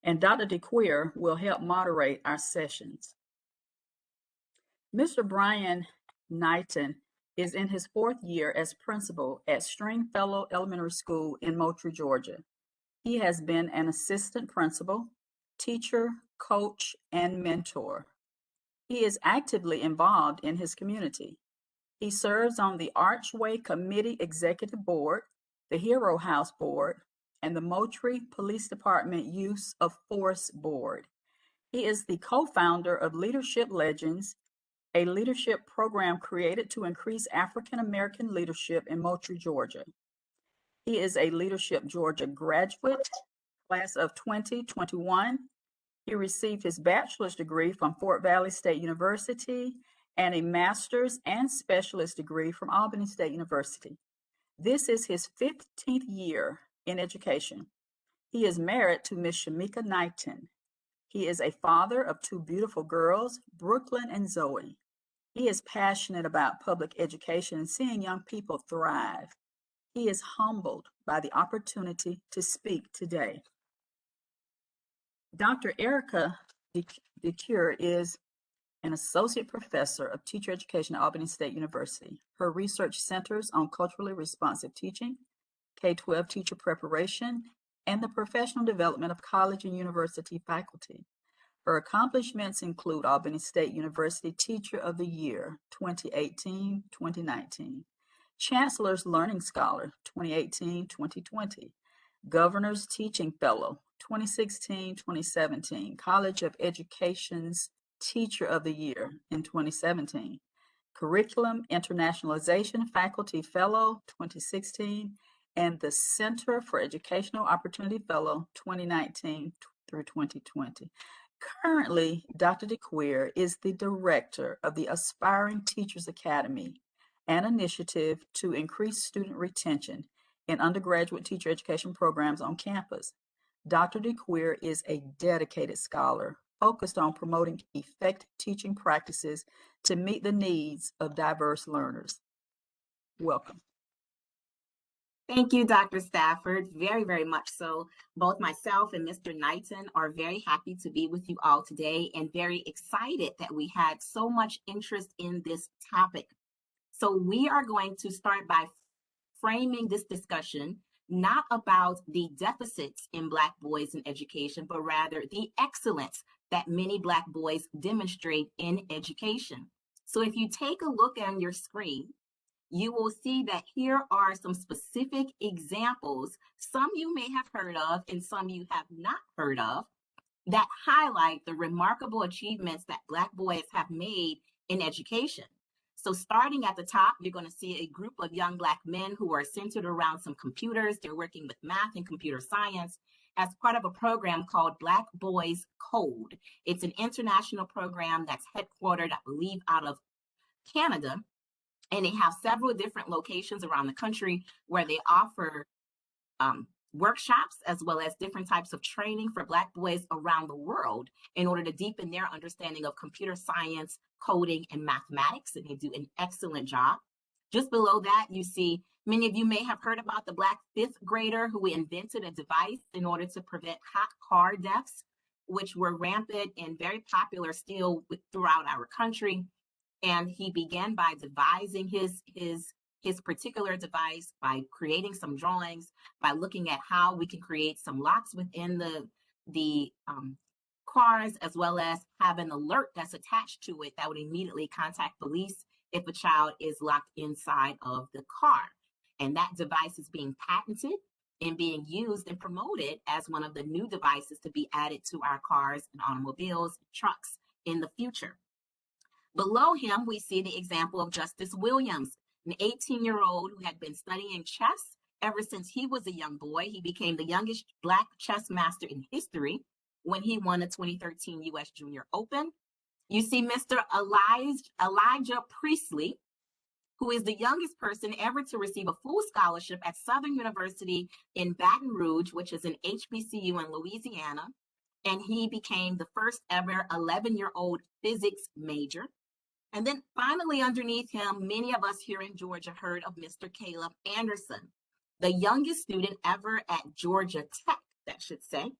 and Dr. DeCuir will help moderate our sessions. Mr. Bryan Knighton is in his 4th year as principal at Stringfellow Elementary School in Moultrie, Georgia. He has been an assistant principal, teacher, coach, and mentor. He is actively involved in his community. He serves on the Archway Committee Executive Board, the Hero House Board, and the Moultrie Police Department Use of Force Board. He is the co-founder of Leadership Legends, a leadership program created to increase African American leadership in Moultrie, Georgia. He is a Leadership Georgia graduate, class of 2021. He received his bachelor's degree from Fort Valley State University and a master's and specialist degree from Albany State University. This is his 15th year in education. He is married to Miss Shamika Knighton. He is a father of 2 beautiful girls, Brooklyn and Zoe. He is passionate about public education and seeing young people thrive. He is humbled by the opportunity to speak today. Dr. Erica DeCuir is an associate professor of teacher education at Albany State University. Her research centers on culturally responsive teaching, K-12 teacher preparation, and the professional development of college and university faculty. Her accomplishments include Albany State University Teacher of the Year 2018-2019, Chancellor's Learning Scholar 2018-2020, Governor's Teaching Fellow 2016-2017, College of Education's Teacher of the Year in 2017, Curriculum Internationalization Faculty Fellow 2016, and the Center for Educational Opportunity Fellow 2019 through 2020. Currently, Dr. DeCuir is the director of the Aspiring Teachers Academy, an initiative to increase student retention in undergraduate teacher education programs on campus. Dr. DeCuir is a dedicated scholar focused on promoting effective teaching practices to meet the needs of diverse learners. Welcome. Thank you, Dr. Stafford. Very, very much so. Both myself and Mr. Knighton are very happy to be with you all today and very excited that we had so much interest in this topic. So we are going to start by framing this discussion not about the deficits in Black boys in education, but rather the excellence that many Black boys demonstrate in education. So if you take a look on your screen, you will see that here are some specific examples, some you may have heard of and some you have not heard of, that highlight the remarkable achievements that Black boys have made in education. So starting at the top, you're going to see a group of young Black men who are centered around some computers. They're working with math and computer science as part of a program called Black Boys Code. It's an international program that's headquartered, I believe, out of Canada. And they have several different locations around the country where they offer workshops as well as different types of training for Black boys around the world in order to deepen their understanding of computer science, coding, and mathematics. And they do an excellent job. Just below that, you see many of you may have heard about the Black 5th grader who invented a device in order to prevent hot car deaths, which were rampant and very popular still throughout our country. And he began by devising his particular device, by creating some drawings, by looking at how we can create some locks within the cars, as well as have an alert that's attached to it that would immediately contact police if a child is locked inside of the car. And that device is being patented and being used and promoted as one of the new devices to be added to our cars and automobiles, trucks in the future. Below him, we see the example of Justice Williams, an 18-year-old who had been studying chess ever since he was a young boy. He became the youngest Black chess master in history when he won the 2013 U.S. Junior Open. You see Mr. Elijah Priestley, who is the youngest person ever to receive a full scholarship at Southern University in Baton Rouge, which is an HBCU in Louisiana. And he became the first ever 11-year-old physics major. And then finally, underneath him, many of us here in Georgia heard of Mr. Caleb Anderson, the youngest student ever at Georgia Tech, that should say.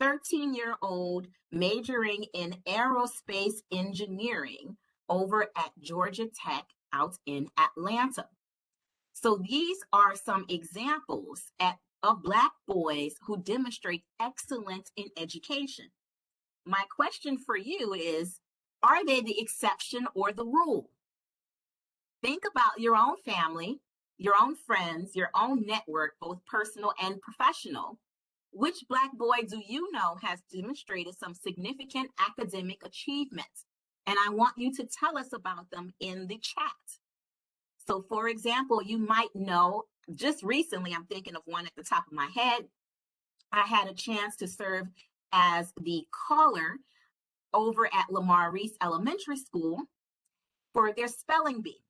13-year-old majoring in aerospace engineering over at Georgia Tech out in Atlanta. So these are some examples of Black boys who demonstrate excellence in education. My question for you is, are they the exception or the rule? Think about your own family, your own friends, your own network, both personal and professional. Which Black boy do you know has demonstrated some significant academic achievements? And I want you to tell us about them in the chat. So for example, you might know, just recently, I'm thinking of one at the top of my head, I had a chance to serve as the caller over at Lamar Reese Elementary School for their spelling bee.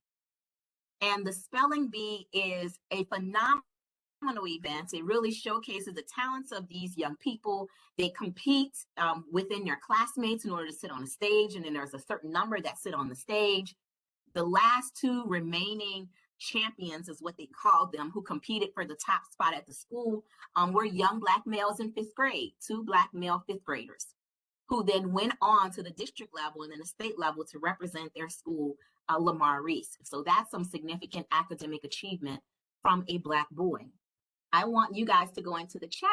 And the spelling bee is a phenomenal event. It really showcases the talents of these young people. They compete within their classmates in order to sit on the stage, and then there's a certain number that sit on the stage. The last two remaining champions is what they called them, who competed for the top spot at the school, were young Black males in 5th grade, 2 Black male 5th graders, who then went on to the district level and then the state level to represent their school, Lamar Reese. So that's some significant academic achievement from a Black boy. I want you guys to go into the chat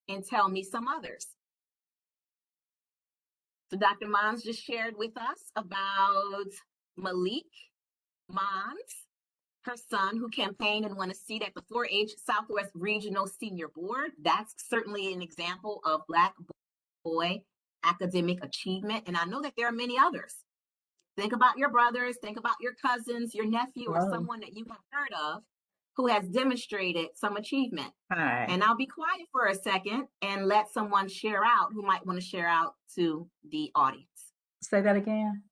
and tell me some others. So Dr. Mons just shared with us about Malik Mons, her son, who campaigned and won a seat at the 4-H Southwest Regional Senior Board. That's certainly an example of Black boy academic achievement. And I know that there are many others. Think about your brothers, think about your cousins, your nephew, or someone that you have heard of who has demonstrated some achievement. Hi. And I'll be quiet for a second and let someone share out who might want to share out to the audience. Say that again.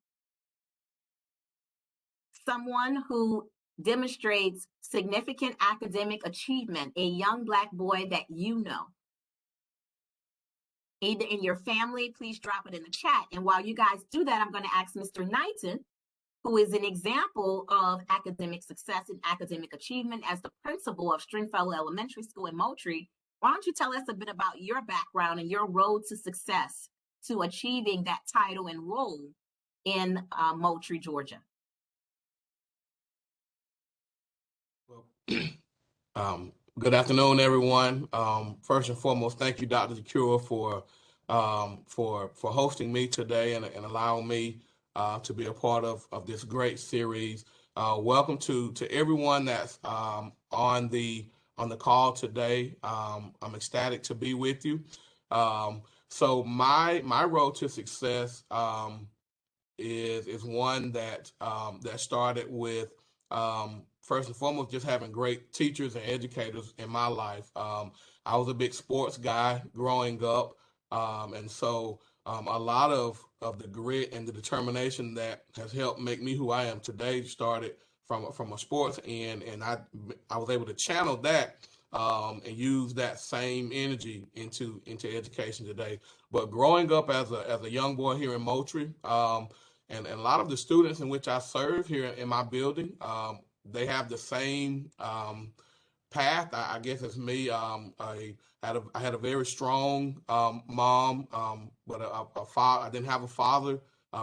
Someone who demonstrates significant academic achievement, a young Black boy that you know. Either in your family, please drop it in the chat. And while you guys do that, I'm going to ask Mr. Knighton, who is an example of academic success and academic achievement as the principal of Stringfellow Elementary School in Moultrie. Why don't you tell us a bit about your background and your road to success to achieving that title and role in Moultrie, Georgia? Well, good afternoon, everyone. First and foremost, thank you, Dr. DeCuir, for hosting me today and allowing me to be a part of this great series. Welcome to everyone that's on the call today. I'm ecstatic to be with you. So my road to success is one that started with first and foremost just having great teachers and educators in my life. I was a big sports guy growing up, and so a lot of the grit and the determination that has helped make me who I am today started from a sports end, and I was able to channel that and use that same energy into education today. But growing up as a young boy here in Moultrie, and a lot of the students in which I serve here in my building, they have the same path, I guess, as me. I had a very strong mom, but a father. I didn't have a father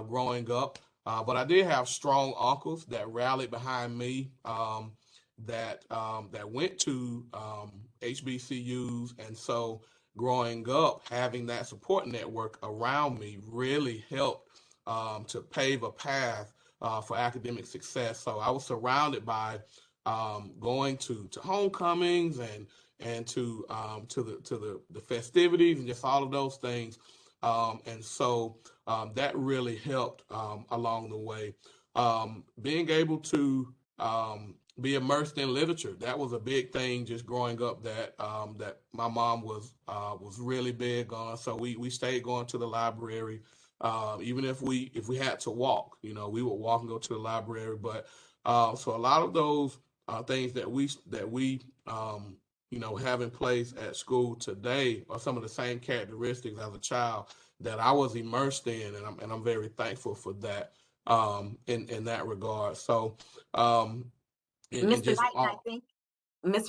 growing up, but I did have strong uncles that rallied behind me, that went to HBCUs, and so growing up, having that support network around me really helped to pave a path for academic success. So I was surrounded by going to homecomings and to the festivities and just all of those things, and so that really helped along the way. Being able to be immersed in literature, that was a big thing just growing up that my mom was really big on. So we stayed going to the library. Even if we had to walk, we would walk and go to the library. But so a lot of those things that we have in place at school today are some of the same characteristics as a child that I was immersed in, and I'm very thankful for that in that regard. So Mr.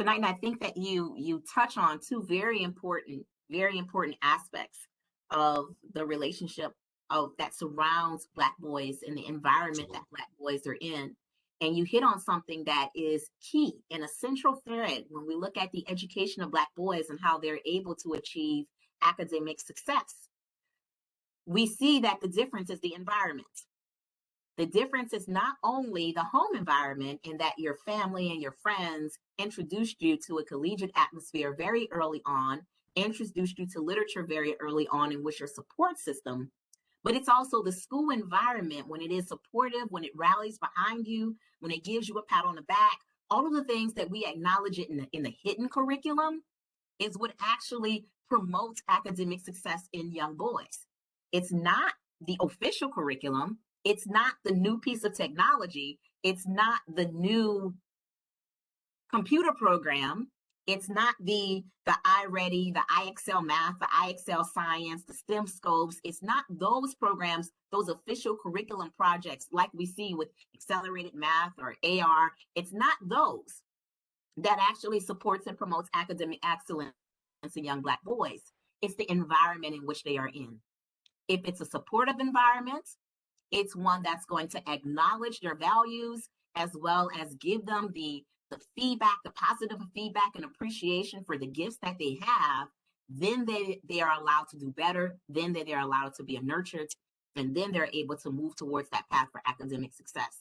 Knighton, I think that you touch on two very important aspects of the relationship of that surrounds Black boys and the environment that Black boys are in. And you hit on something that is key and a central thread when we look at the education of Black boys and how they're able to achieve academic success. We see that the difference is the environment. The difference is not only the home environment in that your family and your friends introduced you to a collegiate atmosphere very early on, introduced you to literature very early on, in which your support system, but it's also the school environment when it is supportive, when it rallies behind you, when it gives you a pat on the back. All of the things that we acknowledge it in the hidden curriculum is what actually promotes academic success in young boys. It's not the official curriculum. It's not the new piece of technology. It's not the new computer program. It's not the iReady, the iExcel Math, the iExcel Science, the STEM Scopes. It's not those programs, those official curriculum projects like we see with Accelerated Math or AR. It's not those that actually supports and promotes academic excellence in young Black boys. It's the environment in which they are in. If it's a supportive environment, it's one that's going to acknowledge their values as well as give them the feedback, the positive feedback and appreciation for the gifts that they have. Then they are allowed to do better. Then they are allowed to be nurtured. And then they're able to move towards that path for academic success.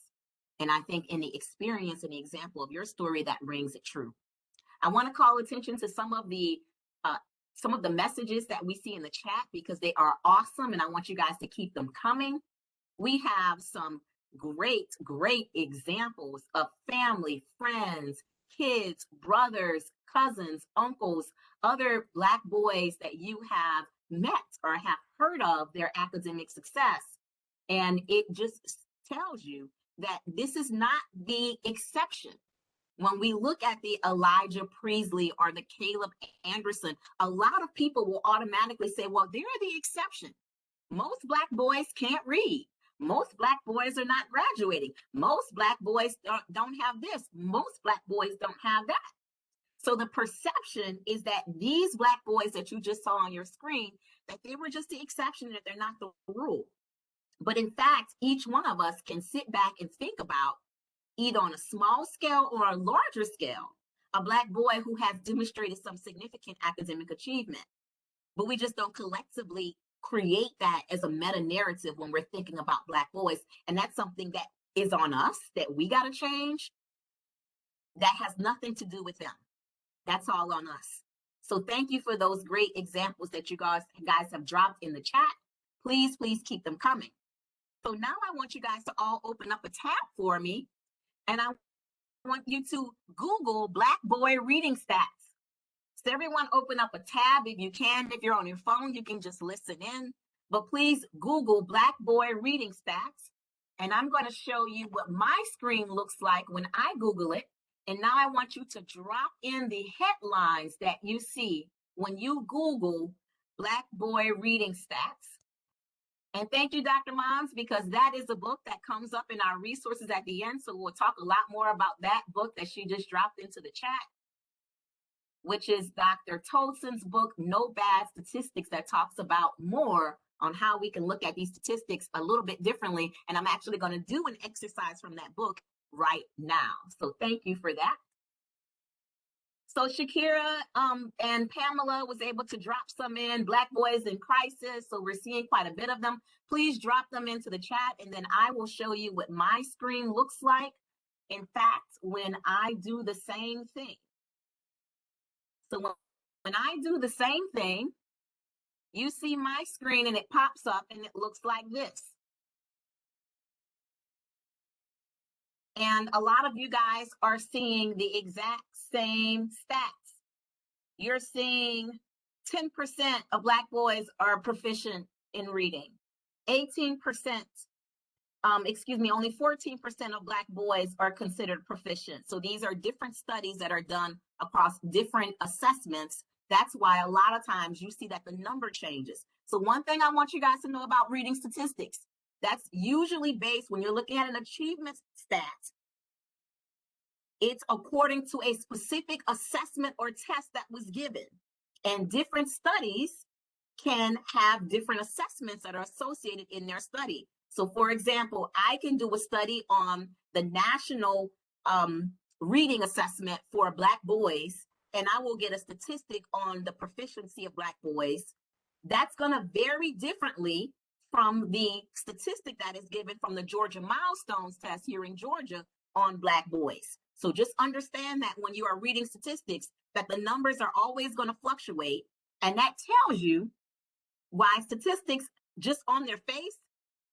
And I think in the experience and the example of your story, that rings it true. I want to call attention to some of the messages that we see in the chat because they are awesome. And I want you guys to keep them coming. We have some great examples of family, friends, kids, brothers, cousins, uncles, other Black boys that you have met or have heard of their academic success. And it just tells you that this is not the exception. When we look at the Elijah Priestley or the Caleb Anderson, a lot of people will automatically say, well, they're the exception. Most Black boys can't read. Most Black boys are not graduating. Most Black boys don't have this. Most Black boys don't have that. So the perception is that these Black boys that you just saw on your screen, that they were just the exception, that they're not the rule. But in fact, each one of us can sit back and think about, either on a small scale or a larger scale, a Black boy who has demonstrated some significant academic achievement. But we just don't collectively create that as a meta narrative when we're thinking about Black boys. And that's something that is on us, that we got to change. That has nothing to do with them. That's all on us. So thank you for those great examples that you guys have dropped in the chat. Please keep them coming. So now I want you guys to all open up a tab for me. And I want you to Google Black boy reading stats. So everyone open up a tab if you can. If you're on your phone, you can just listen in. But please Google Black boy reading stats. And I'm going to show you what my screen looks like when I Google it. And now I want you to drop in the headlines that you see when you Google Black boy reading stats. And thank you, Dr. Mons, because that is a book that comes up in our resources at the end. So we'll talk a lot more about that book that she just dropped into the chat, which is Dr. Tolson's book, No Bad Statistics, that talks about more on how we can look at these statistics a little bit differently. And I'm actually going to do an exercise from that book right now. So thank you for that. So Shakira and Pamela was able to drop some in, Black boys in crisis. So we're seeing quite a bit of them. Please drop them into the chat and then I will show you what my screen looks like. In fact, when I do the same thing. So when I do the same thing, you see my screen and it pops up and it looks like this. And a lot of you guys are seeing the exact same stats. You're seeing 10% of Black boys are proficient in reading. 18%, only 14% of Black boys are considered proficient. So these are different studies that are done across different assessments. That's why a lot of times you see that the number changes. So one thing I want you guys to know about reading statistics, that's usually based when you're looking at an achievement stat. It's according to a specific assessment or test that was given. And different studies can have different assessments that are associated in their study. So for example, I can do a study on the national reading assessment for Black boys, and I will get a statistic on the proficiency of Black boys. That's going to vary differently from the statistic that is given from the Georgia Milestones test here in Georgia on Black boys. So just understand that when you are reading statistics, that the numbers are always going to fluctuate. And that tells you why statistics just on their face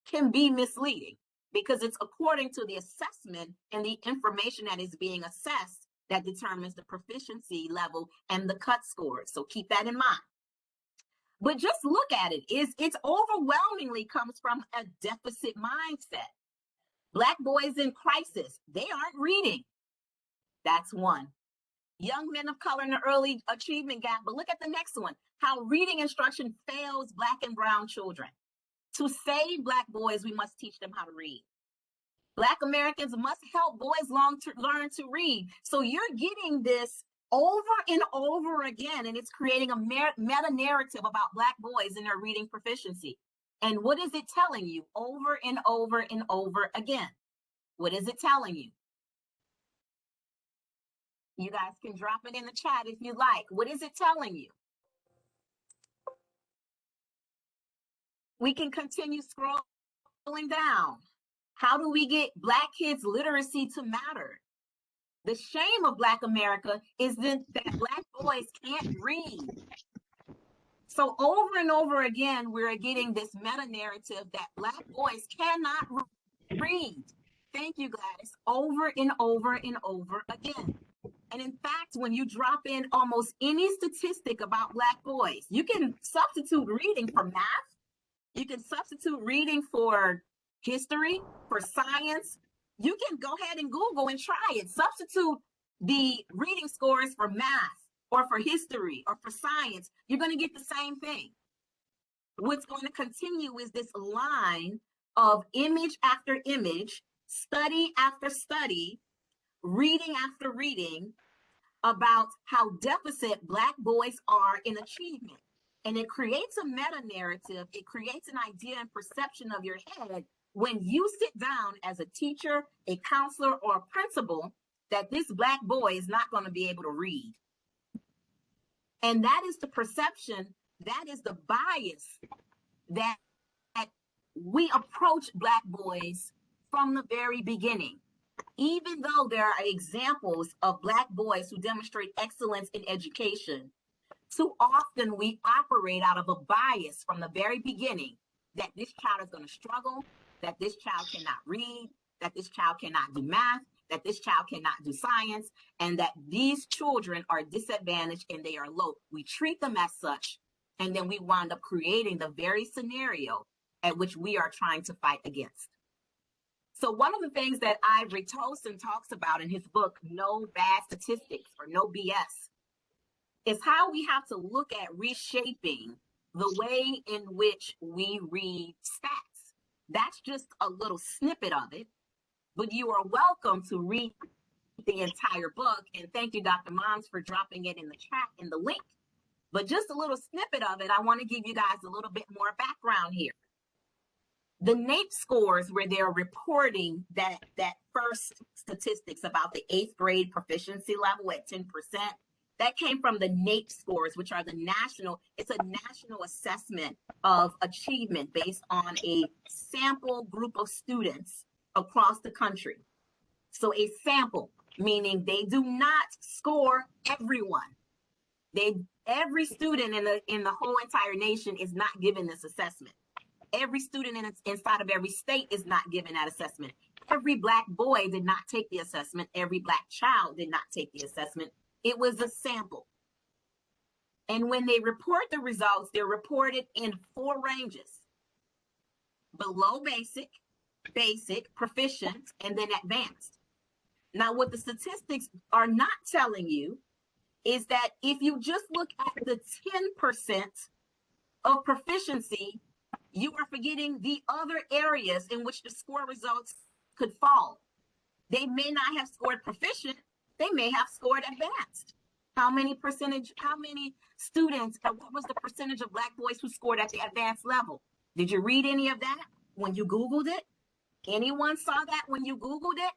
can be misleading, because it's according to the assessment and the information that is being assessed that determines the proficiency level and the cut scores. So keep that in mind. But just look at it. It's overwhelmingly comes from a deficit mindset. Black boys in crisis, they aren't reading. That's one. Young men of color in the early achievement gap. But look at the next one, how reading instruction fails Black and brown children. To save Black boys, we must teach them how to read. Black Americans must help boys learn to read. So you're getting this over and over again, and it's creating a meta narrative about Black boys and their reading proficiency. And what is it telling you over and over and over again? What is it telling you? You guys can drop it in the chat if you like. What is it telling you? We can continue scrolling down. How do we get Black kids' literacy to matter? The shame of Black America is that Black boys can't read. So over and over again, we're getting this meta narrative that Black boys cannot read. Thank you, Gladys. Over and over and over again. And in fact, when you drop in almost any statistic about Black boys, you can substitute reading for math. You can substitute reading for history, for science. You can go ahead and Google and try it. Substitute the reading scores for math or for history or for science. You're going to get the same thing. What's going to continue is this line of image after image, study after study, reading after reading about how deficit Black boys are in achievement. And it creates a meta narrative. It creates an idea and perception of your head when you sit down as a teacher, a counselor, or a principal, that this Black boy is not going to be able to read. And that is the perception, that is the bias that we approach Black boys from the very beginning. Even though there are examples of Black boys who demonstrate excellence in education, too often we operate out of a bias from the very beginning that this child is going to struggle, that this child cannot read, that this child cannot do math, that this child cannot do science, and that these children are disadvantaged and they are low. We treat them as such, and then we wind up creating the very scenario at which we are trying to fight against. So one of the things that Ivory Tosin talks about in his book, No Bad Statistics or No BS, is how we have to look at reshaping the way in which we read stats. That's just a little snippet of it, but you are welcome to read the entire book. And thank you, Dr. Mons, for dropping it in the chat in the link. But just a little snippet of it, I want to give you guys a little bit more background here. The NAEP scores, where they're reporting that first statistics about the 8th grade proficiency level at 10%, that came from the NAEP scores, which are it's a national assessment of achievement based on a sample group of students across the country. So a sample, meaning they do not score everyone. Every student in the whole entire nation is not given this assessment. Every student inside of every state is not given that assessment. Every Black boy did not take the assessment. Every Black child did not take the assessment. It was a sample. And when they report the results, they're reported in 4 ranges: below basic, basic, proficient, and then advanced. Now, what the statistics are not telling you is that if you just look at the 10% of proficiency, you are forgetting the other areas in which the score results could fall. They may not have scored proficient, they may have scored advanced. How many students, what was the percentage of Black boys who scored at the advanced level? Did you read any of that when you Googled it? Anyone saw that when you Googled it?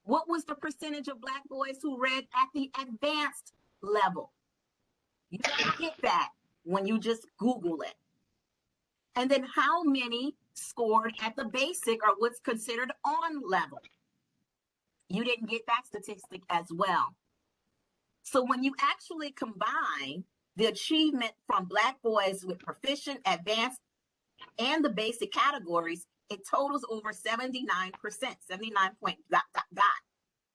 What was the percentage of Black boys who read at the advanced level? You don't get that when you just Google it. And then how many scored at the basic or what's considered on level? You didn't get that statistic as well. So when you actually combine the achievement from Black boys with proficient, advanced, and the basic categories, it totals over 79%, 79 point dot, dot, dot.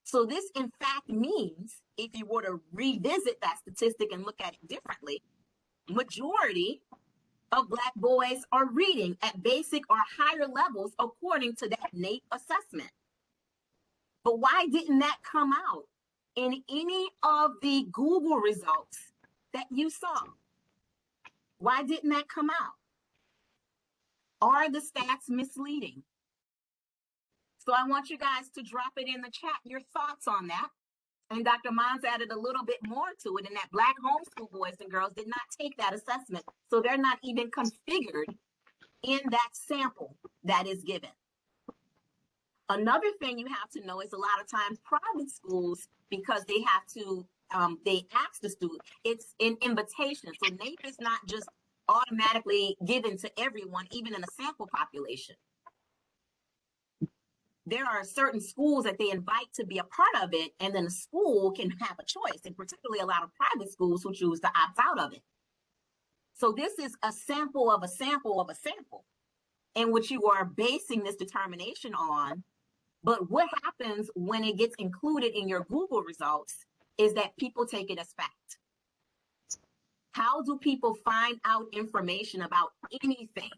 So this in fact means, if you were to revisit that statistic and look at it differently, majority of Black boys are reading at basic or higher levels according to that NAEP assessment. But why didn't that come out in any of the Google results that you saw? Why didn't that come out? Are the stats misleading? So I want you guys to drop it in the chat, your thoughts on that. And Dr. Mons added a little bit more to it, in that Black homeschool boys and girls did not take that assessment. So they're not even configured in that sample that is given. Another thing you have to know is a lot of times private schools, because they have to, they ask the student, it's an invitation. So NAEP is not just automatically given to everyone, even in a sample population. There are certain schools that they invite to be a part of it, and then the school can have a choice, and particularly a lot of private schools who choose to opt out of it. So this is a sample of a sample of a sample in which you are basing this determination on. But what happens when it gets included in your Google results is that people take it as fact. How do people find out information about anything?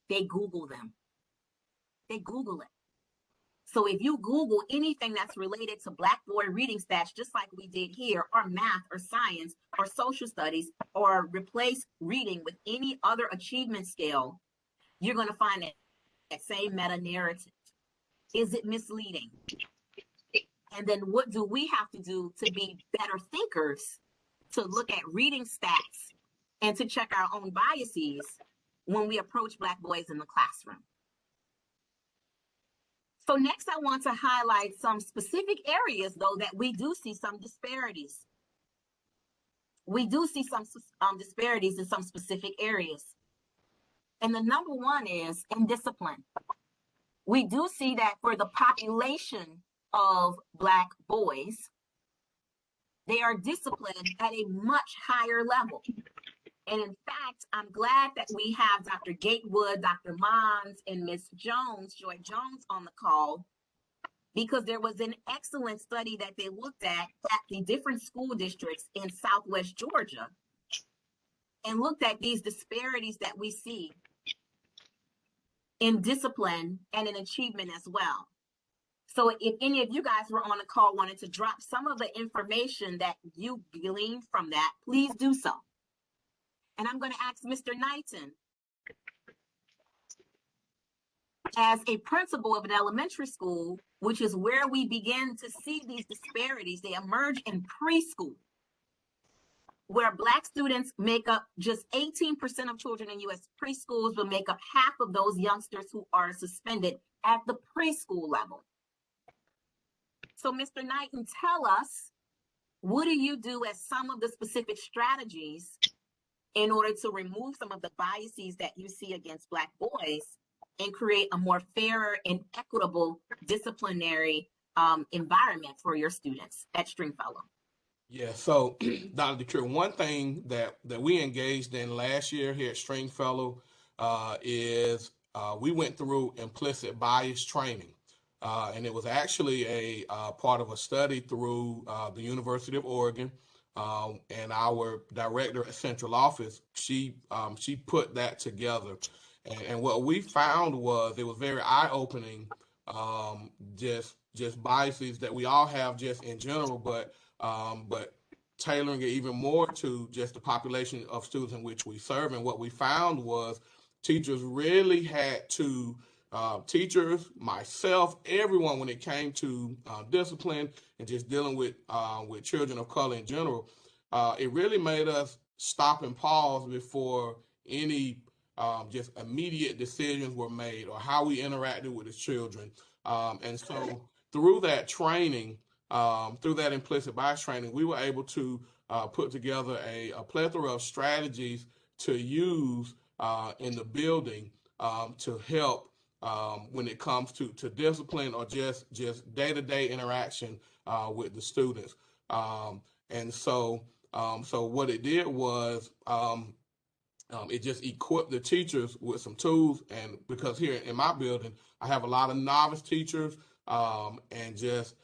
They Google them. They Google it. So if you Google anything that's related to Black boy reading stats, just like we did here, or math or science or social studies, or replace reading with any other achievement scale, you're going to find that same meta narrative. Is it misleading? And then what do we have to do to be better thinkers, to look at reading stats and to check our own biases when we approach Black boys in the classroom? So next, I want to highlight some specific areas, though, that we do see some disparities. We do see some disparities in some specific areas. And the number one is in discipline. We do see that for the population of Black boys, they are disciplined at a much higher level. And in fact, I'm glad that we have Dr. Gatewood, Dr. Mons, and Ms. Jones, Joy Jones, on the call, because there was an excellent study that they looked at the different school districts in Southwest Georgia and looked at these disparities that we see in discipline and in achievement as well. So if any of you guys were on the call, wanted to drop some of the information that you gleaned from that, please do so. And I'm going to ask Mr. Knighton, as a principal of an elementary school, which is where we begin to see these disparities, they emerge in preschool, where Black students make up just 18% of children in U.S. preschools, but make up half of those youngsters who are suspended at the preschool level. So Mr. Knighton, tell us, what do you do as some of the specific strategies in order to remove some of the biases that you see against Black boys and create a more fairer and equitable disciplinary environment for your students at Stringfellow? Yeah, so Dr. DeCuir, one thing that we engaged in last year here at Stringfellow is we went through implicit bias training. And it was actually a part of a study through the University of Oregon, and our director at Central Office. She put that together, and what we found was it was very eye-opening. Just biases that we all have just in general, but tailoring it even more to just the population of students in which we serve. And what we found was teachers really had to. Teachers, myself, everyone, when it came to discipline and just dealing with children of color in general, it really made us stop and pause before any just immediate decisions were made, or how we interacted with the children. And so through that training, through that implicit bias training, we were able to put together a plethora of strategies to use in the building to help when it comes to discipline, or just day-to-day interaction with the students. And so what it did was it just equipped the teachers with some tools. And because here in my building, I have a lot of novice teachers and just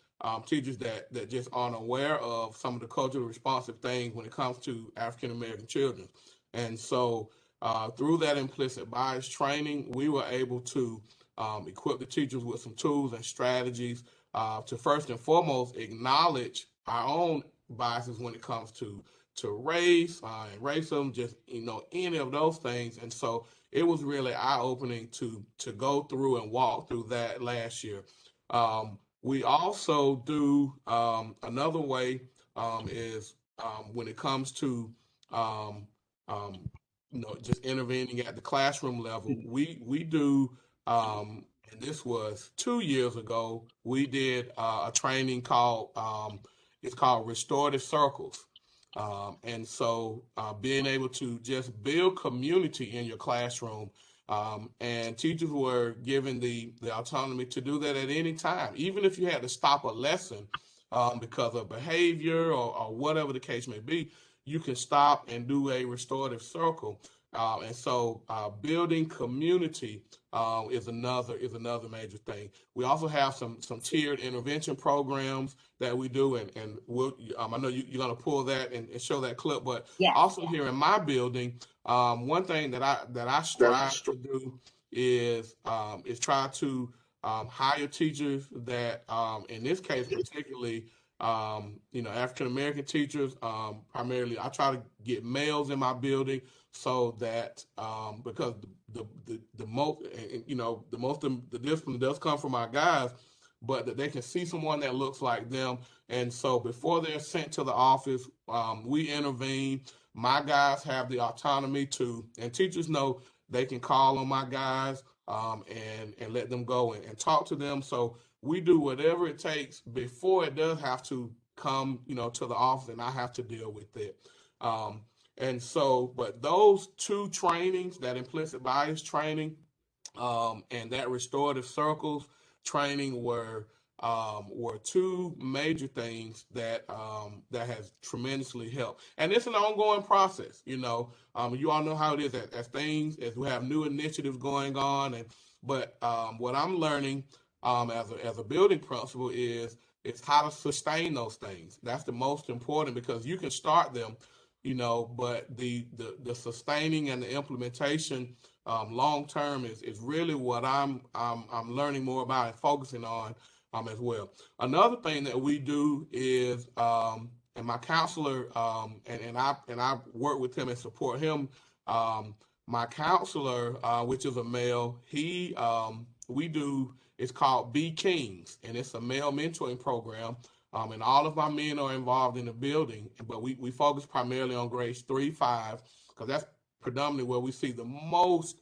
teachers that just aren't aware of some of the culturally responsive things when it comes to African American children. And so through that implicit bias training, we were able to equip the teachers with some tools and strategies to first and foremost acknowledge our own biases when it comes to race and racism, just any of those things. And so it was really eye-opening to go through and walk through that last year. We also do another way is when it comes to just intervening at the classroom level. We do, and this was 2 years ago. We did a training called it's called Restorative Circles. And so being able to just build community in your classroom, and teachers were given the autonomy to do that at any time, even if you had to stop a lesson because of behavior or whatever the case may be. You can stop and do a restorative circle. And so building community is another major thing. We also have some tiered intervention programs that we do, and we'll, I know you're going to pull that and show that clip, but Yes. also here in my building, one thing that I strive to do is try to hire teachers that, in this case particularly, African American teachers. Primarily, I try to get males in my building so that because the most the discipline does come from our guys, but that they can see someone that looks like them. And so before they're sent to the office, we intervene. My guys have the autonomy to, and teachers know they can call on my guys and let them go and talk to them. So we do whatever it takes before it does have to come, to the office, and I have to deal with it. And so, but those two trainings, that implicit bias training and that restorative circles training, were two major things that has tremendously helped. And it's an ongoing process. You all know how it is as we have new initiatives going on, but what I'm learning as a building principal is how to sustain those things. That's the most important, because you can start them, but the sustaining and the implementation long term is really what I'm learning more about and focusing on as well. Another thing that we do is, and my counselor and I work with him and support him. My counselor, which is a male, it's called Be Kings, and it's a male mentoring program. And all of my men are involved in the building, but we focus primarily on grades 3-5, because that's predominantly where we see the most,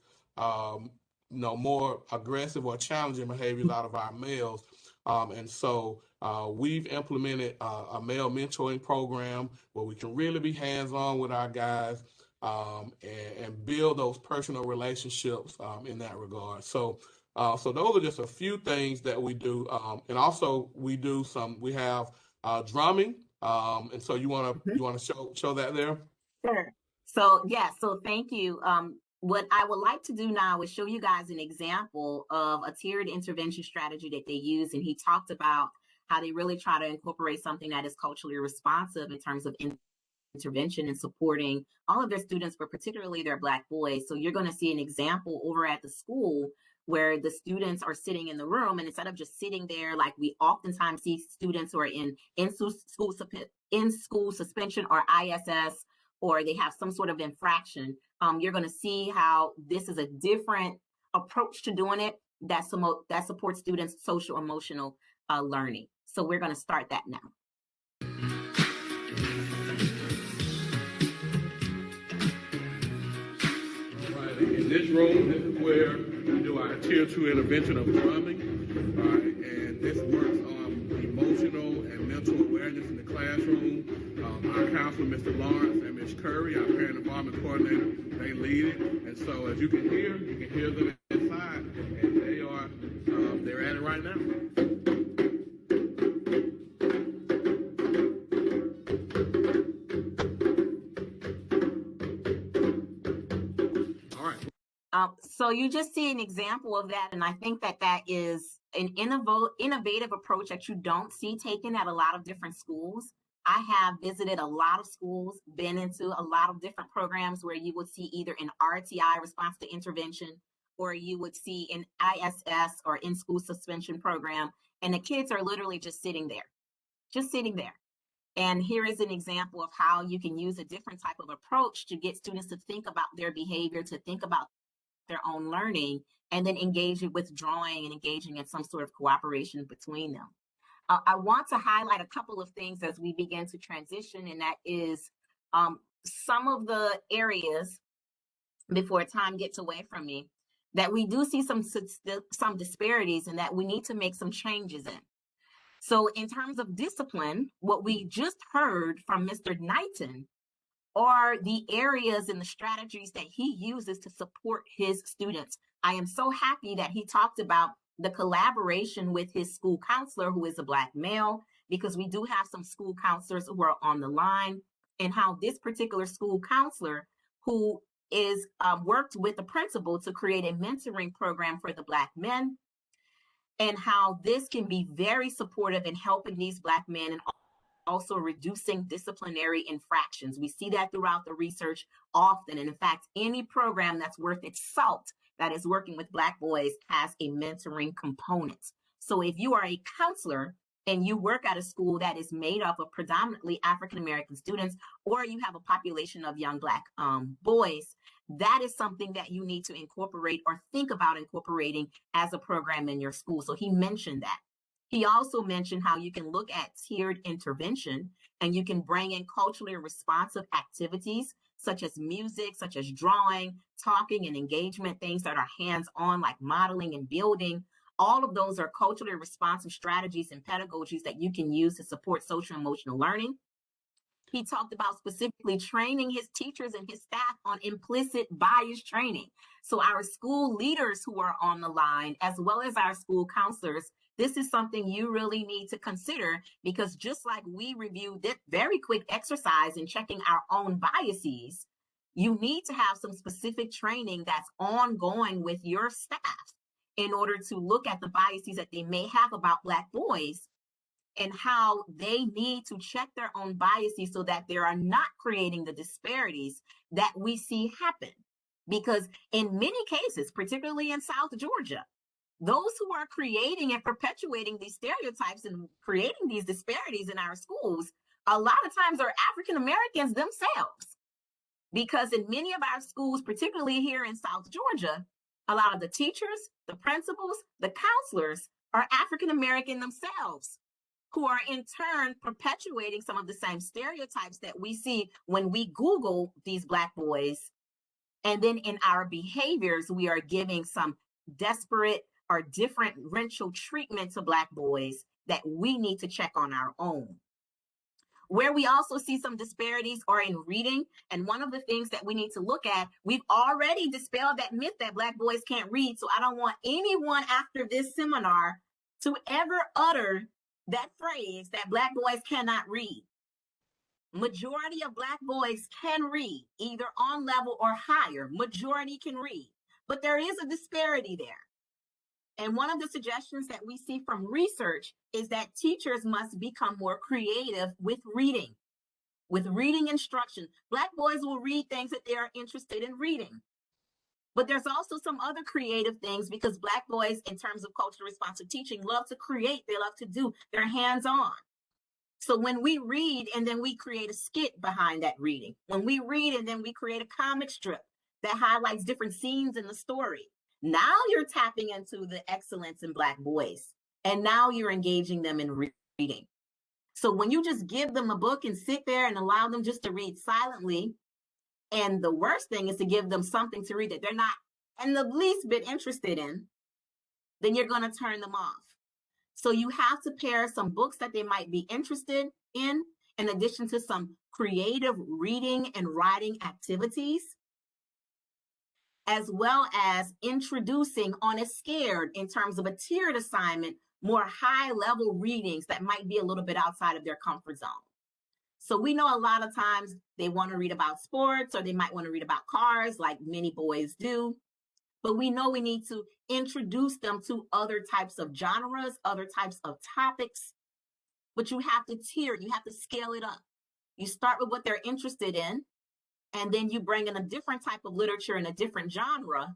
more aggressive or challenging behaviors out of our males. And so we've implemented a male mentoring program where we can really be hands-on with our guys and build those personal relationships in that regard. So those are just a few things that we do. And also we have drumming. And so you want to show that there? Sure. So so thank you. What I would like to do now is show you guys an example of a tiered intervention strategy that they use. And he talked about how they really try to incorporate something that is culturally responsive in terms of intervention and supporting all of their students, but particularly their Black boys. So you're going to see an example over at the school where the students are sitting in the room, and instead of just sitting there, like we oftentimes see students who are in school suspension or ISS, or they have some sort of infraction, you're going to see how this is a different approach to doing it that supports students' social emotional learning. So we're going to start that now. In this room, this is where we do our tier 2 intervention of drumming, and this works on emotional and mental awareness in the classroom. Our counselor, Mr. Lawrence, and Ms. Curry, our parent involvement coordinator, they lead it. And so as you can hear them inside, and they're at it right now. So you just see an example of that, and I think that is an innovative approach that you don't see taken at a lot of different schools. I have visited a lot of schools, been into a lot of different programs where you would see either an RTI, response to intervention, or you would see an ISS or in-school suspension program, and the kids are literally just sitting there. And here is an example of how you can use a different type of approach to get students to think about their behavior, to think about their own learning, and then engage it with drawing and engaging in some sort of cooperation between them. I want to highlight a couple of things as we begin to transition, and that is some of the areas, before time gets away from me, that we do see some disparities and that we need to make some changes in. So in terms of discipline, what we just heard from Mr. Knighton are the areas and the strategies that he uses to support his students. I am so happy that he talked about the collaboration with his school counselor, who is a Black male, because we do have some school counselors who are on the line, and how this particular school counselor, who is worked with the principal to create a mentoring program for the Black men, and how this can be very supportive in helping these Black men and also reducing disciplinary infractions. We see that throughout the research often. And in fact, any program that's worth its salt that is working with Black boys has a mentoring component. So if you are a counselor and you work at a school that is made up of predominantly African-American students, or you have a population of young Black boys, that is something that you need to incorporate or think about incorporating as a program in your school. So he mentioned that. He also mentioned how you can look at tiered intervention, and you can bring in culturally responsive activities such as music, such as drawing, talking, and engagement, things that are hands-on like modeling and building. All of those are culturally responsive strategies and pedagogies that you can use to support social and emotional learning. He talked about specifically training his teachers and his staff on implicit bias training. So our school leaders who are on the line, as well as our school counselors, this is something you really need to consider, because just like we reviewed this very quick exercise in checking our own biases, you need to have some specific training that's ongoing with your staff in order to look at the biases that they may have about Black boys and how they need to check their own biases so that they are not creating the disparities that we see happen. Because in many cases, particularly in South Georgia, those who are creating and perpetuating these stereotypes and creating these disparities in our schools, a lot of times are African Americans themselves. Because in many of our schools, particularly here in South Georgia, a lot of the teachers, the principals, the counselors are African American themselves, who are in turn perpetuating some of the same stereotypes that we see when we Google these Black boys. And then in our behaviors, we are giving some desperate or differential treatment to Black boys that we need to check on our own. Where we also see some disparities are in reading. And one of the things that we need to look at, we've already dispelled that myth that Black boys can't read. So I don't want anyone after this seminar to ever utter that phrase that Black boys cannot read. Majority of Black boys can read, either on level or higher. Majority can read, but there is a disparity there. And one of the suggestions that we see from research is that teachers must become more creative with reading instruction. Black boys will read things that they are interested in reading. But there's also some other creative things, because Black boys, in terms of culturally responsive teaching, love to create, they love to do, they're hands-on. So when we read and then we create a skit behind that reading, when we read and then we create a comic strip that highlights different scenes in the story, now you're tapping into the excellence in Black boys, and now you're engaging them in reading. So when you just give them a book and sit there and allow them just to read silently, And the worst thing is to give them something to read that they're not in the least bit interested in, then you're going to turn them off. So you have to pair some books that they might be interested in addition to some creative reading and writing activities, as well as introducing on a scared in terms of a tiered assignment, more high level readings that might be a little bit outside of their comfort zone. So we know a lot of times they want to read about sports or they might want to read about cars like many boys do. But we know we need to introduce them to other types of genres, other types of topics. But you have to tier, you have to scale it up. You start with what they're interested in, and then you bring in a different type of literature in a different genre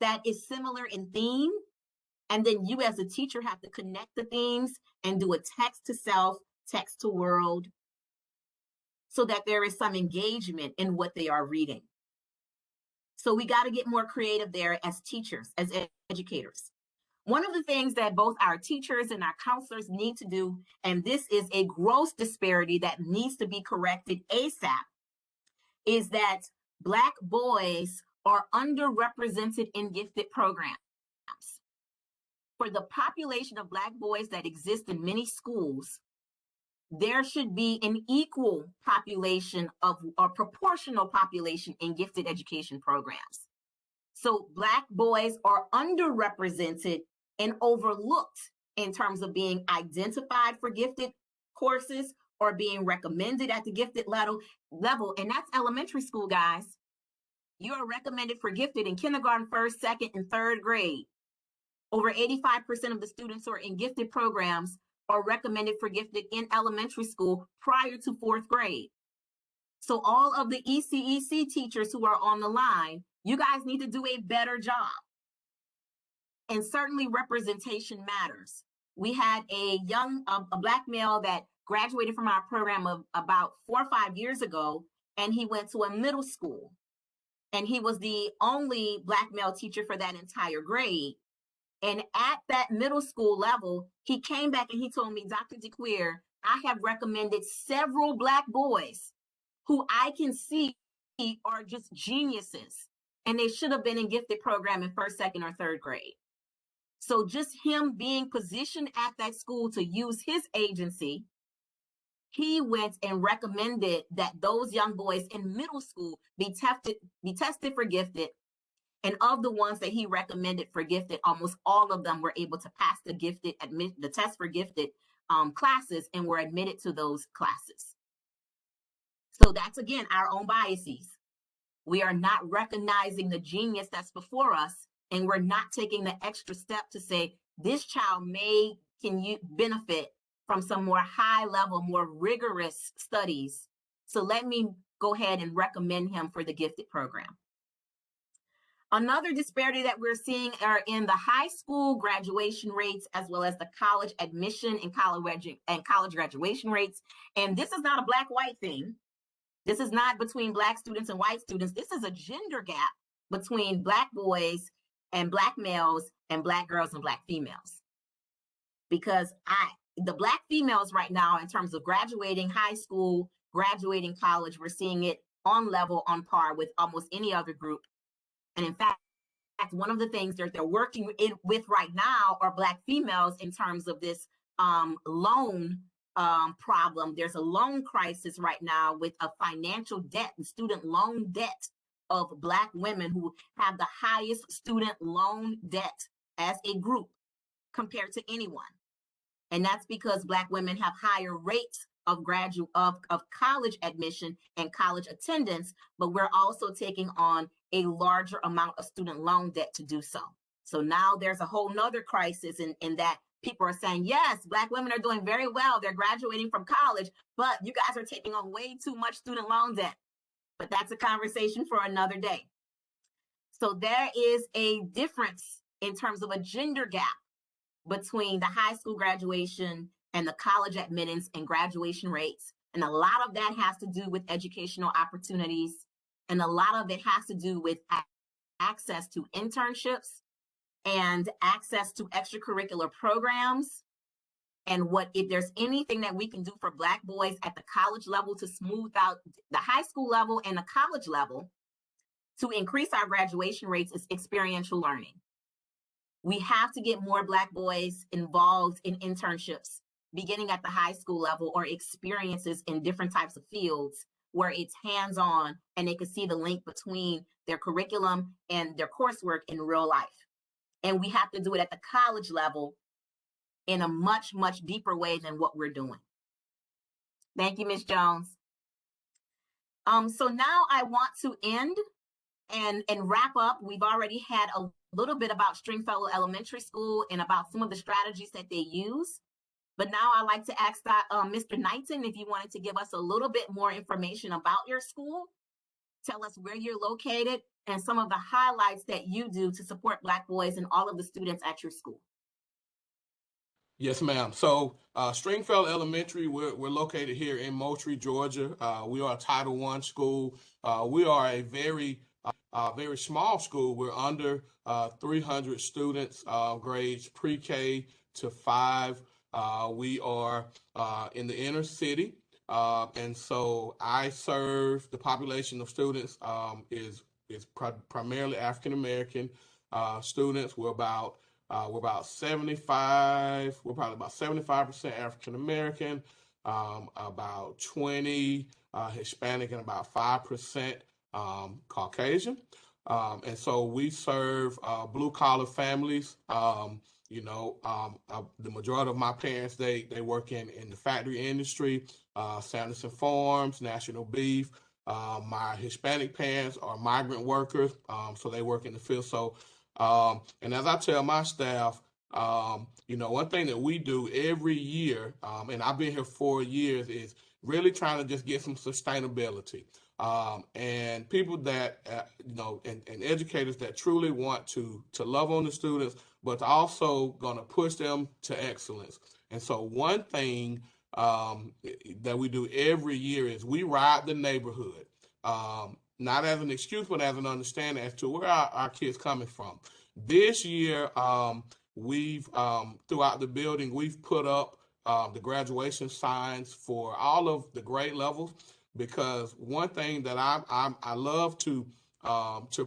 that is similar in theme. And then you as a teacher have to connect the themes and do a text to self, text to world, so that there is some engagement in what they are reading. So we got to get more creative there as teachers, as educators. One of the things that both our teachers and our counselors need to do, and this is a gross disparity that needs to be corrected ASAP, is that Black boys are underrepresented in gifted programs. For the population of Black boys that exist in many schools, there should be an equal population of or proportional population in gifted education programs. So Black boys are underrepresented and overlooked in terms of being identified for gifted courses or being recommended at the gifted level. And that's elementary school, guys. You are recommended for gifted in kindergarten, first, second, and third grade. Over 85% of the students who are in gifted programs are recommended for gifted in elementary school prior to fourth grade. So all of the ECEC teachers who are on the line, you guys need to do a better job. And certainly representation matters. We had a Black male that graduated from our program of about 4 or 5 years ago, and he went to a middle school. And he was the only Black male teacher for that entire grade. And at that middle school level, he came back and he told me, Dr. DeCuir, I have recommended several Black boys who I can see are just geniuses, and they should have been in gifted program in first, second, or third grade. So just him being positioned at that school to use his agency, he went and recommended that those young boys in middle school be tested for gifted. And of the ones that he recommended for gifted, almost all of them were able to pass the test for gifted classes and were admitted to those classes. So that's, again, our own biases. We are not recognizing the genius that's before us, and we're not taking the extra step to say, this child can you benefit from some more high level, more rigorous studies. So let me go ahead and recommend him for the gifted program. Another disparity that we're seeing are in the high school graduation rates, as well as the college admission and college graduation rates. And this is not a Black-white thing. This is not between Black students and white students. This is a gender gap between Black boys and Black males and Black girls and Black females. Because the Black females right now, in terms of graduating high school, graduating college, we're seeing it on par with almost any other group. And in fact, one of the things they're working with right now are Black females in terms of this loan problem. There's a loan crisis right now with a financial debt and student loan debt of Black women who have the highest student loan debt as a group compared to anyone. And that's because Black women have higher rates of college admission and college attendance, but we're also taking on a larger amount of student loan debt to do so. So now there's a whole nother crisis in that people are saying, yes, Black women are doing very well. They're graduating from college, but you guys are taking on way too much student loan debt. But that's a conversation for another day. So there is a difference in terms of a gender gap between the high school graduation and the college admittance and graduation rates. And a lot of that has to do with educational opportunities. And a lot of it has to do with access to internships and access to extracurricular programs And if there's anything that we can do for Black boys at the college level to smooth out the high school level and the college level to increase our graduation rates, is experiential learning. We have to get more Black boys involved in internships beginning at the high school level, or experiences in different types of fields where it's hands-on and they can see the link between their curriculum and their coursework in real life. And we have to do it at the college level in a much, much deeper way than what we're doing. Thank you, Ms. Jones. So now I want to end and wrap up. We've already had a little bit about Stringfellow Elementary School and about some of the strategies that they use. But now I'd like to ask Mr. Knighton if you wanted to give us a little bit more information about your school, tell us where you're located, and some of the highlights that you do to support Black boys and all of the students at your school. Yes, ma'am. So Stringfellow Elementary, we're located here in Moultrie, Georgia. We are a Title I school. We are a very small school. We're under 300 students, grades pre-K to 5. We are in the inner city, and so I serve the population of students is primarily African American students. We're about 75. We're probably about 75% African American, about 20 Hispanic, and about 5% Caucasian. And so we serve blue collar families. The majority of my parents, they work in the factory industry, Sanderson Farms, National Beef. My Hispanic parents are migrant workers, so they work in the field. So, and as I tell my staff, one thing that we do every year, and I've been here 4 years, is really trying to just get some sustainability. And people that, and educators that truly want to love on the students, but also going to push them to excellence. And so one thing that we do every year is we ride the neighborhood, not as an excuse, but as an understanding as to where our kids coming from. This year, we've, throughout the building, we've put up the graduation signs for all of the grade levels, because one thing that I love to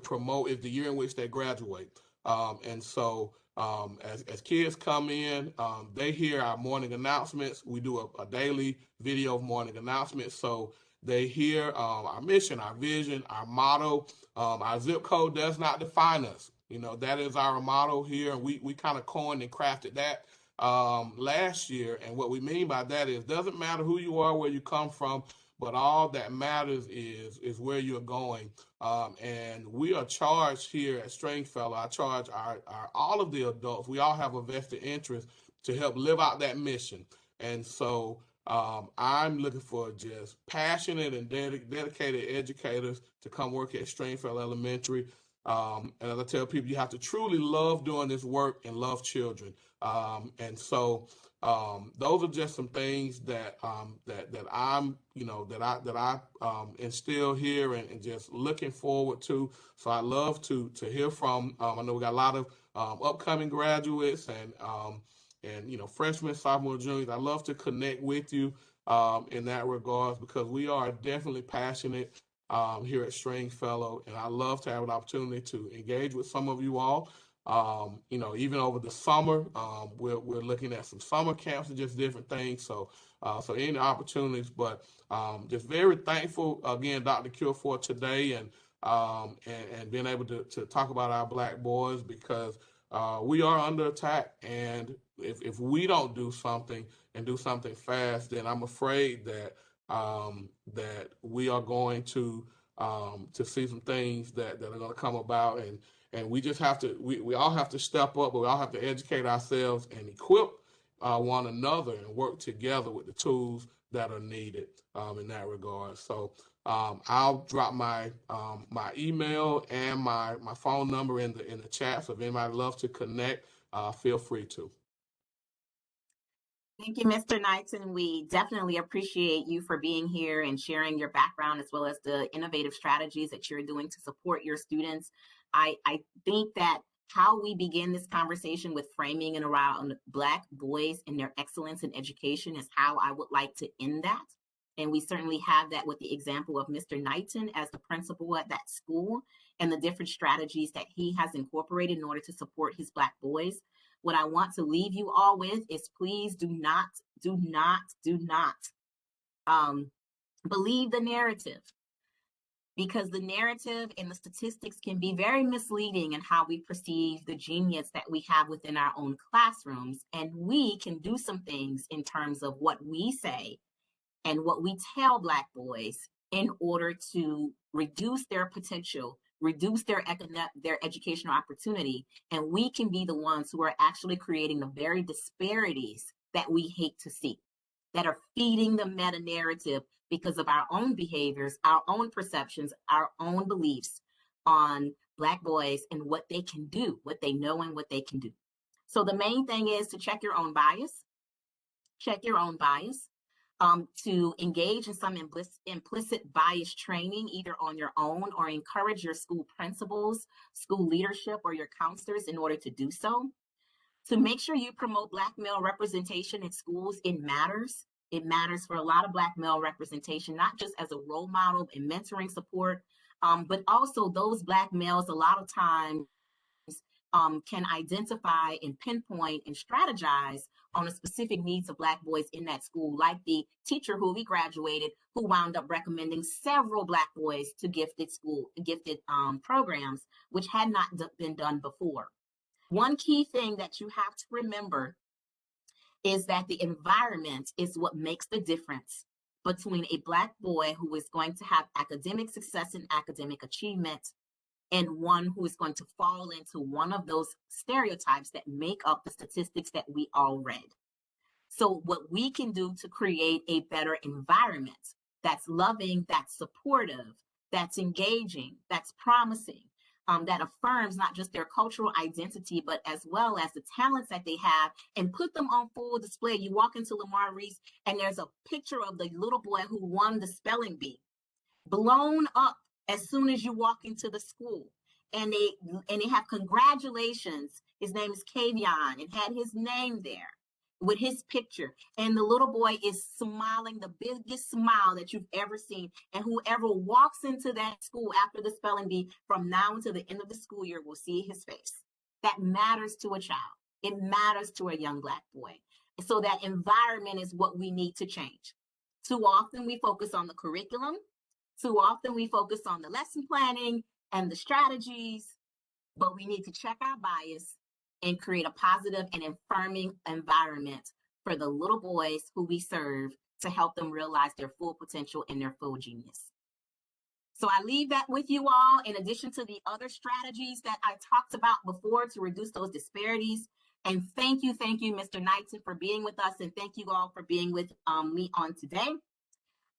promote is the year in which they graduate. And so as kids come in, they hear our morning announcements. We do a daily video of morning announcements. So they hear our mission, our vision, our motto. Our zip code does not define us. That is our motto here. And we kind of coined and crafted that last year. And what we mean by that is, doesn't matter who you are, where you come from, but all that matters is where you're going. And we are charged here at Stringfellow. I charge our all of the adults. We all have a vested interest to help live out that mission. And so I'm looking for just passionate and dedicated educators to come work at Stringfellow Elementary. And as I tell people, you have to truly love doing this work and love children. And so those are just some things that I'm, that I instill here and just looking forward to. So I love to hear from. I know we got a lot of upcoming graduates and freshmen, sophomore, juniors. I love to connect with you in that regards, because we are definitely passionate here at Stringfellow, and I love to have an opportunity to engage with some of you all. Even over the summer, we're looking at some summer camps and just different things. So any opportunities, but just very thankful again, Dr. DeCuir, for today and being able to talk about our Black boys, because we are under attack, and if we don't do something and do something fast, then I'm afraid that we are going to see some things that are going to come about, and we just have to, we all have to step up, but we all have to educate ourselves and equip one another and work together with the tools that are needed in that regard. So I'll drop my email and my phone number in the chat. So if anybody loves to connect, feel free to. Thank you, Mr. Knighton. We definitely appreciate you for being here and sharing your background, as well as the innovative strategies that you're doing to support your students. I think that how we begin this conversation with framing and around Black boys and their excellence in education is how I would like to end that. And we certainly have that with the example of Mr. Knighton as the principal at that school and the different strategies that he has incorporated in order to support his Black boys. What I want to leave you all with is please do not believe the narrative, because the narrative and the statistics can be very misleading in how we perceive the genius that we have within our own classrooms. And we can do some things in terms of what we say and what we tell Black boys in order to reduce their potential, reduce their educational opportunity. And we can be the ones who are actually creating the very disparities that we hate to see, that are feeding the meta narrative because of our own behaviors, our own perceptions, our own beliefs on Black boys and what they can do, what they know and what they can do. So the main thing is to check your own bias, to engage in some implicit bias training, either on your own or encourage your school principals, school leadership, or your counselors in order to do so. To make sure you promote Black male representation in schools, it matters. It matters for a lot of Black male representation, not just as a role model and mentoring support, but also those Black males a lot of times can identify and pinpoint and strategize on the specific needs of Black boys in that school, like the teacher who we graduated, who wound up recommending several Black boys to gifted programs, which had not been done before. One key thing that you have to remember is that the environment is what makes the difference between a Black boy who is going to have academic success and academic achievement and one who is going to fall into one of those stereotypes that make up the statistics that we all read. So what we can do to create a better environment that's loving, that's supportive, that's engaging, that's promising, that affirms not just their cultural identity, but as well as the talents that they have, and put them on full display. You walk into Lamar Reese and there's a picture of the little boy who won the spelling bee, blown up as soon as you walk into the school. And they have congratulations. His name is Kavion, and had his name there with his picture. And the little boy is smiling the biggest smile that you've ever seen. And whoever walks into that school after the spelling bee from now until the end of the school year will see his face. That matters to a child. It matters to a young Black boy. So that environment is what we need to change. Too often we focus on the curriculum. Too often we focus on the lesson planning and the strategies, but we need to check our bias and create a positive and affirming environment for the little boys who we serve to help them realize their full potential and their full genius. So I leave that with you all, in addition to the other strategies that I talked about before to reduce those disparities. And thank you, Mr. Knighton, for being with us, and thank you all for being with me on today.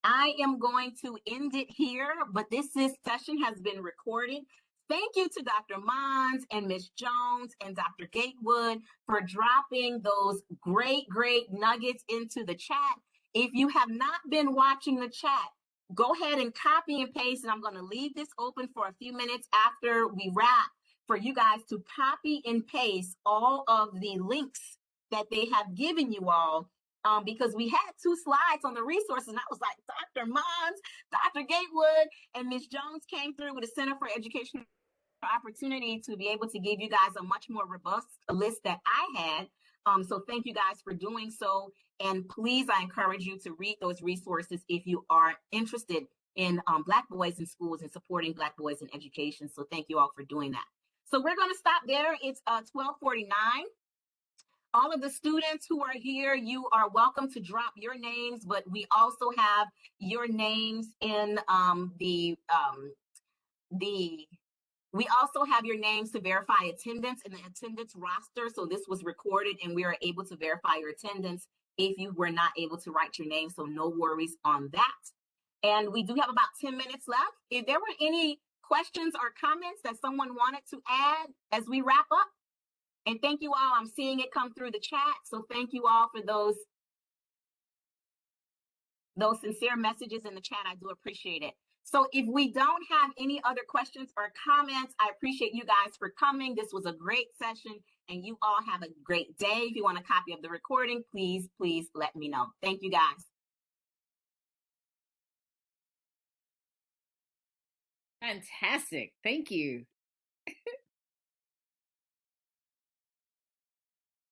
I am going to end it here, but this session has been recorded. Thank you to Dr. Mons and Ms. Jones and Dr. Gatewood for dropping those great nuggets into the chat. If you have not been watching the chat, go ahead and copy and paste, and I'm going to leave this open for a few minutes after we wrap for you guys to copy and paste all of the links that they have given you all. Because we had 2 slides on the resources, and I was like, Dr. Mons, Dr. Gatewood, and Ms. Jones came through with a Center for Educational Opportunity to be able to give you guys a much more robust list that I had. So thank you guys for doing so. And please, I encourage you to read those resources if you are interested in Black boys in schools and supporting Black boys in education. So thank you all for doing that. So we're going to stop there. It's 12:49. All of the students who are here, you are welcome to drop your names, but we also have your names in we also have your names to verify attendance in the attendance roster. So this was recorded and we are able to verify your attendance if you were not able to write your name. So no worries on that. And we do have about 10 minutes left. If there were any questions or comments that someone wanted to add as we wrap up. And thank you all. I'm seeing it come through the chat. So thank you all for those sincere messages in the chat. I do appreciate it. So if we don't have any other questions or comments, I appreciate you guys for coming. This was a great session, and you all have a great day. If you want a copy of the recording, please let me know. Thank you, guys. Fantastic. Thank you.